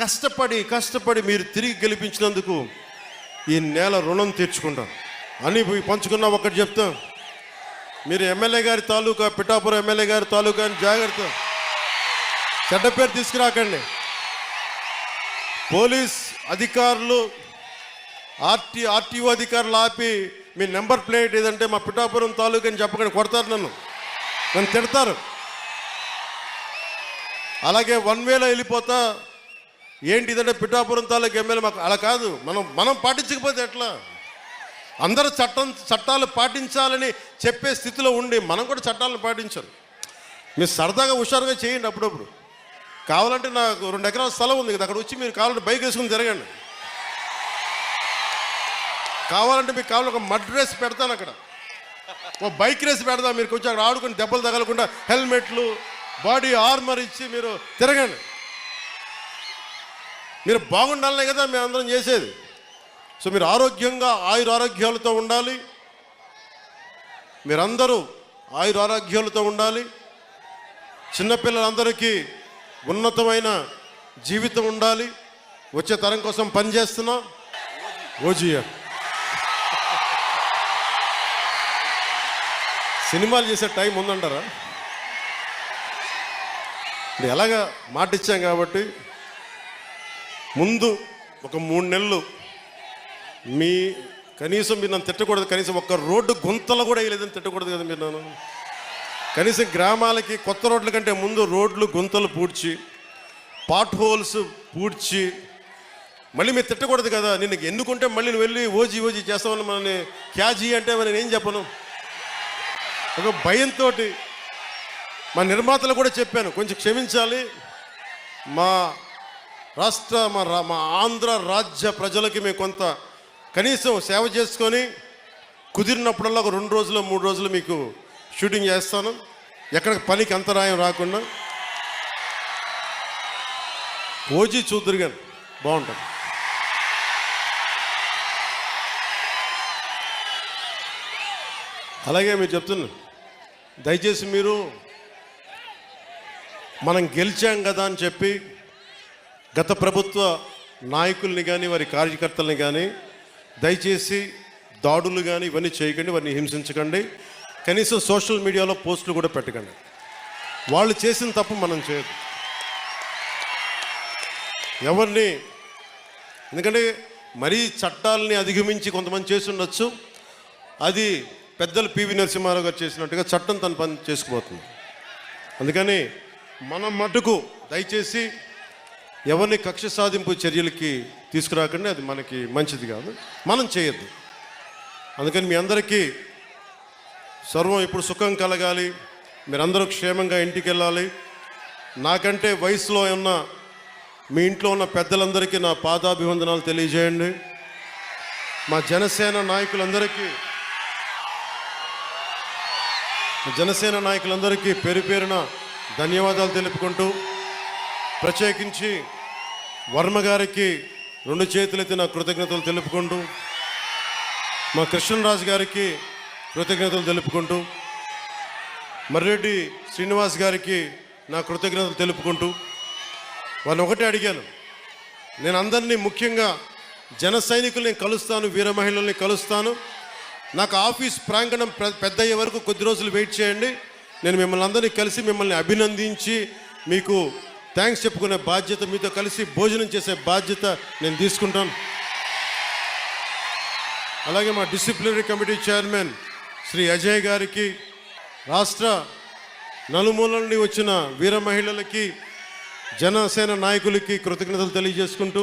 కష్టపడి మీరు తిరిగి గెలిపించినందుకు ఈ నేల రుణం తీర్చుకుంటాను అని పంచుకున్నా. ఒకటి చెప్తా, మీరు ఎమ్మెల్యే గారి తాలూకా, పిఠాపురం ఎమ్మెల్యే గారి తాలూకా అని జాగ్రత్త, చెడ్డ పేరు తీసుకురాకండి. పోలీస్ అధికారులు, ఆర్టీఓ అధికారులు ఆపి మీ నెంబర్ ప్లేట్ ఏదంటే మా పిఠాపురం తాలూకా అని చెప్పకండి, కొడతారు, నన్ను తిడతారు. అలాగే 1 వేలో వెళ్ళిపోతా ఏంటి ఇదంటే పిఠాపురం తాలూకా ఎమ్మెల్యే మాకు అలా కాదు. మనం పాటించకపోతే ఎట్లా? అందరూ చట్టాలు పాటించాలని చెప్పే స్థితిలో ఉండి మనం కూడా చట్టాలను పాటించాలి. మీరు సరదాగా హుషారుగా చేయండి. అప్పుడప్పుడు కావాలంటే నాకు 2 ఎకరాల స్థలం ఉంది కదా, అక్కడ వచ్చి మీరు కావాలంటే బైక్ వేసుకుని తిరగండి. కావాలంటే మీకు కావాలంటే ఒక మడ్ రేస్ పెడతాను, అక్కడ ఓ బైక్ రేస్ పెడతాను. మీరు కొంచెం అక్కడ ఆడుకుని దెబ్బలు తగలకుండా హెల్మెట్లు, బాడీ ఆర్మర్ ఇచ్చి మీరు తిరగండి. మీరు బాగుండాలనే కదా మేము అందరం చేసేది. సో మీరు ఆరోగ్యంగా ఆయురారోగ్యాలతో ఉండాలి, మీరందరూ ఆయురారోగ్యాలతో ఉండాలి. చిన్నపిల్లలందరికీ ఉన్నతమైన జీవితం ఉండాలి. వచ్చే తరం కోసం పనిచేస్తున్నా. ఓజియా సినిమాలు చేసే టైం ఉందంటారా? ఎలాగా మాట ఇచ్చాం కాబట్టి ముందు ఒక 3 నెలలు మీ కనీసం మీరు నన్ను తిట్టకూడదు. కనీసం ఒక్క రోడ్డు గుంతలు కూడా వేయలేదని తిట్టకూడదు కదా మీరు నన్ను. కనీసం గ్రామాలకి కొత్త రోడ్ల కంటే ముందు రోడ్లు గుంతలు పూడ్చి, పాట్ హోల్స్ పూడ్చి, మళ్ళీ మీరు తిట్టకూడదు కదా. నేను ఎన్నుకుంటే మళ్ళీ నువ్వు వెళ్ళి ఓజీ చేస్తామని మనని క్యాజీ అంటే నేను ఏం చెప్పను. ఒక భయంతో మా నిర్మాతలు కూడా చెప్పాను, కొంచెం క్షమించాలి. మా రాష్ట్ర మా ఆంధ్ర రాజ్య ప్రజలకి మేము కొంత కనీసం సేవ చేసుకొని కుదిరినప్పుడల్లా ఒక 2 రోజులు 3 రోజులు మీకు షూటింగ్ చేస్తాను, ఎక్కడ పనికి అంతరాయం రాకుండా. ఓజీ చూద్దరు కానీ బాగుంటుంది. అలాగే మీరు చెప్తున్నా, దయచేసి మీరు మనం గెలిచాం కదా అని చెప్పి గత ప్రభుత్వ నాయకుల్ని కానీ వారి కార్యకర్తల్ని కానీ దయచేసి దాడులు కానీ ఇవన్నీ చేయకండి, వారిని హింసించకండి. కనీసం సోషల్ మీడియాలో పోస్టులు కూడా పెట్టకండి. వాళ్ళు చేసిన తప్పు మనం చేయదు ఎవరిని. ఎందుకంటే మరీ చట్టాలని అధిగమించి కొంతమంది చేసి ఉండొచ్చు. అది పెద్దలు పివి నరసింహారావు గారు చేసినట్టుగా చట్టం తన పని చేసుకుపోతుంది. అందుకని మనం మటుకు దయచేసి ఎవరిని కక్ష సాధింపు చర్యలకి తీసుకురాకండి, అది మనకి మంచిది కాదు, మనం చేయొద్దు. అందుకని మీ అందరికీ సర్వం ఇప్పుడు సుఖం కలగాలి, మీరందరూ క్షేమంగా ఇంటికి వెళ్ళాలి. నాకంటే వయసులో ఉన్న మీ ఇంట్లో ఉన్న పెద్దలందరికీ నా పాదాభివందనాలు తెలియజేయండి. మా జనసేన నాయకులందరికీ పేరు పేరున ధన్యవాదాలు తెలుపుకుంటూ, ప్రత్యేకించి వర్మ గారికి 2 చేతులెత్తి నా కృతజ్ఞతలు తెలుపుకుంటూ, మా కృష్ణరాజు గారికి కృతజ్ఞతలు తెలుపుకుంటూ, మర్రెడ్డి శ్రీనివాస్ గారికి నా కృతజ్ఞతలు తెలుపుకుంటూ, వాళ్ళని ఒకటే అడిగాను, నేను అందరినీ ముఖ్యంగా జన సైనికుల్ని కలుస్తాను, వీర మహిళల్ని కలుస్తాను. నాకు ఆఫీస్ ప్రాంగణం పెద్ద అయ్యే వరకు కొద్ది రోజులు వెయిట్ చేయండి. నేను మిమ్మల్ని అందరినీ కలిసి మిమ్మల్ని అభినందించి మీకు థ్యాంక్స్ చెప్పుకునే బాధ్యత, మీతో కలిసి భోజనం చేసే బాధ్యత నేను తీసుకుంటాను. అలాగే మా disciplinary committee chairman Shri Ajay గారికి, రాష్ట్ర నలుమూలల నుండి వచ్చిన వీర మహిళలకి, జనసేన నాయకులకి కృతజ్ఞతలు తెలియజేసుకుంటూ